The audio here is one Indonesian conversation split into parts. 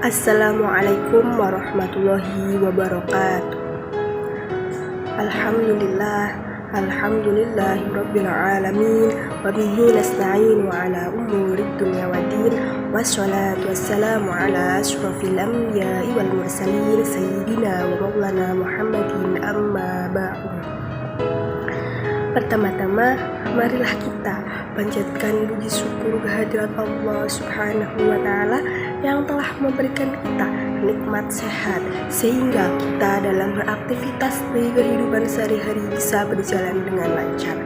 Assalamualaikum warahmatullahi wabarakatuh. Alhamdulillahirabbil alamin wa bihi nasta'inu ala umurid dunya waddin wassalatu wassalamu ala asyrafil anbiya'i wal mursalin sayyidina wa maulana Muhammadin amma ba'du. Pertama-tama, marilah kita panjatkan puji syukur kehadirat Allah Subhanahu wa Ta'ala yang telah memberikan kita nikmat sehat, sehingga kita dalam beraktivitas di kehidupan sehari-hari bisa berjalan dengan lancar.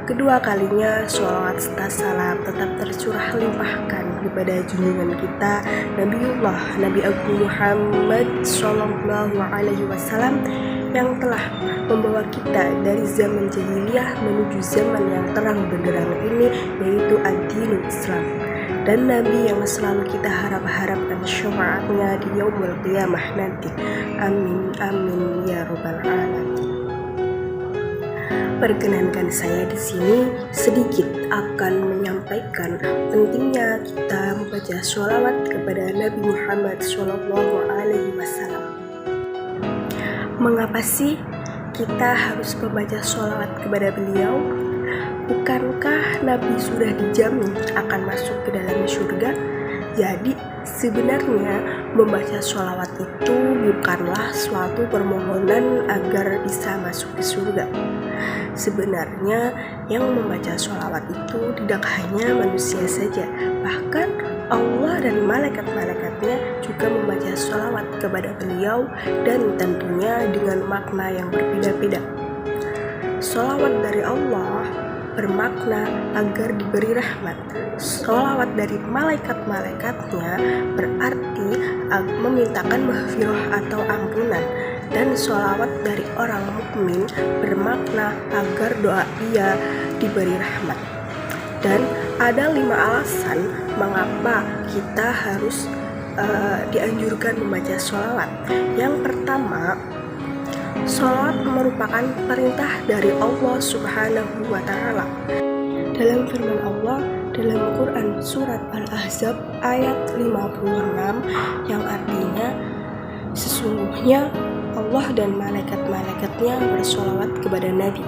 Kedua kalinya, sholawat serta salam tetap tercurah limpahkan kepada junjungan kita Nabi Agung Muhammad Sallallahu Alaihi Wasallam yang telah membawa kita dari zaman jahiliyah menuju zaman yang terang benderang ini, yaitu ad-dinul Islam, dan Nabi yang selalu kita harapkan syafaatnya di yaumul qiyamah nanti. Amin amin ya robbal alamin. Perkenankan saya di sini sedikit akan menyampaikan pentingnya kita membaca sholawat kepada Nabi Muhammad Sallallahu Alaihi Wasallam. Mengapa sih kita harus membaca sholawat kepada beliau? Bukankah Nabi sudah dijamin akan masuk ke dalam surga? Jadi sebenarnya membaca sholawat itu bukanlah suatu permohonan agar bisa masuk ke surga. Sebenarnya yang membaca sholawat itu tidak hanya manusia saja, bahkan Allah dan malaikat-malaikatnya juga membaca sholawat kepada beliau, dan tentunya dengan makna yang berbeda-beda. Sholawat dari Allah bermakna agar diberi rahmat. Sholawat dari malaikat-malaikatnya berarti memintakan maghfirah atau ampunan. Dan sholawat dari orang mukmin bermakna agar doa ia diberi rahmat. Dan ada 5 alasan mengapa kita harus dianjurkan membaca sholawat. Yang pertama, sholawat merupakan perintah dari Allah Subhanahu wa Ta'ala. Dalam firman Allah dalam Quran surat Al-Ahzab ayat 56 yang artinya, sesungguhnya Allah dan malaikat-malaikatnya bersholawat kepada Nabi.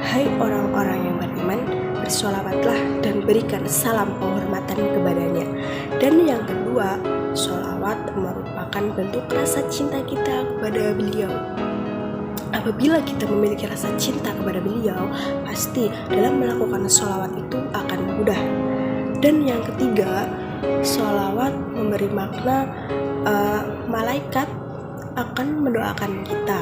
Hai orang-orang yang beriman, bersolawatlah dan berikan salam penghormatan kepadanya. Dan yang kedua, sholawat merupakan bentuk rasa cinta kita kepada beliau. Apabila kita memiliki rasa cinta kepada beliau, pasti dalam melakukan sholawat itu akan mudah. Dan yang ketiga, sholawat memberi makna malaikat akan mendoakan kita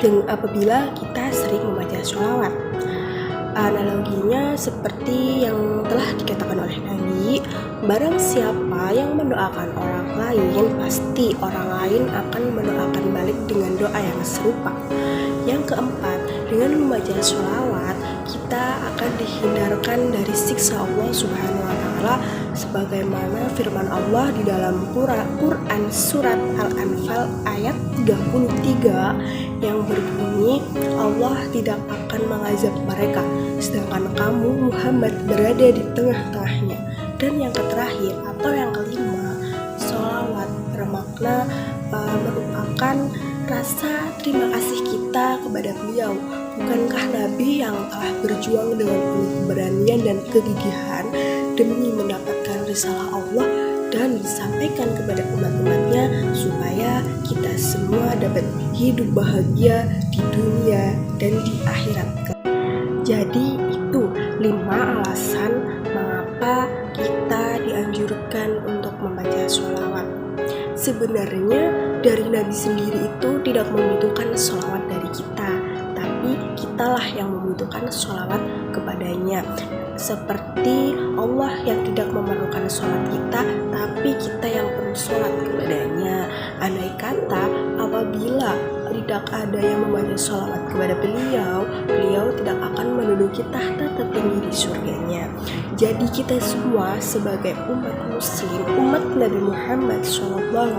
dan apabila kita sering membaca sholawat. Analoginya seperti yang telah dikatakan oleh Nabi, barang siapa yang mendoakan orang lain, pasti orang lain akan mendoakan balik dengan doa yang serupa. Yang keempat, dengan membaca sholawat kita akan dihindarkan dari siksa Allah Subhanahu wa Ta'ala, sebagaimana firman Allah di dalam Quran surat Al-Anfal ayat 33 yang berbunyi, Allah tidak akan mengazab mereka sedangkan kamu Muhammad berada di tengah-tengahnya. Dan yang terakhir atau yang kelima, sholawat bermakna merupakan rasa terima kasih kita kepada beliau. Bukankah Nabi yang telah berjuang dengan penuh keberanian dan kegigihan demi mendapatkan risalah Allah dan disampaikan kepada umat-umatnya supaya kita semua dapat hidup bahagia di dunia dan di akhirat. Jadi itu 5 alasan mengapa kita dianjurkan untuk membaca sholawat. Sebenarnya dari Nabi sendiri itu tidak membutuhkan sholawat dari kita, tapi kitalah yang membutuhkan sholawat kepadanya. Seperti Allah yang tidak memerlukan sholat kita, tapi kita yang perlu sholat kepadanya. Andai kata apabila tidak ada yang membaca sholawat kepada beliau, beliau tidak akan menduduki tahta tertinggi di surganya. Jadi kita semua sebagai umat muslim, umat Nabi Muhammad SAW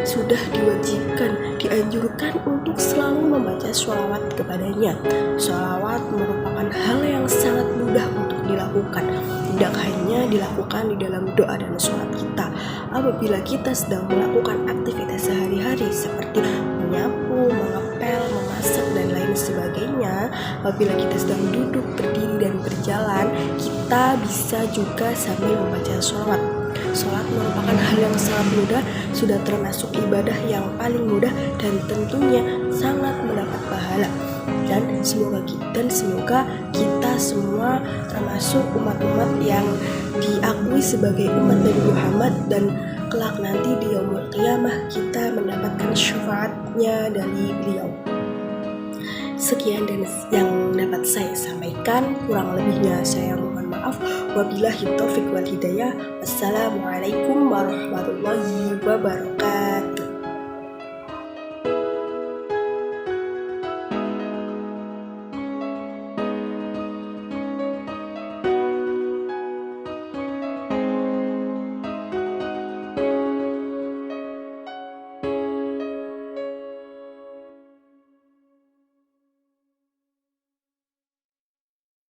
sudah diwajibkan, dianjurkan untuk selalu membaca sholawat kepadanya. Sholawat merupakan hal yang sangat mudah untuk dilakukan. tidak hanya dilakukan di dalam doa dan sholat kita. Apabila kita sedang melakukan aktivitas sehari-hari seperti menyapu, mengepel, memasak, dan lain sebagainya, apabila kita sedang duduk, berdiri, dan berjalan, kita bisa juga sambil membaca sholat. Sholat merupakan hal yang sangat mudah, sudah termasuk ibadah yang paling mudah dan tentunya sangat mendapat pahala. Dan semoga kita semua termasuk umat-umat yang diakui sebagai umat Nabi Muhammad, dan kelak nanti di yaumul qiyamah kita mendapatkan syafaatnya dari beliau. Sekian dan yang dapat saya sampaikan, kurang lebihnya saya mohon maaf. Wabillahi taufiq wal hidayah. Wassalamualaikum warahmatullahi wabarakatuh.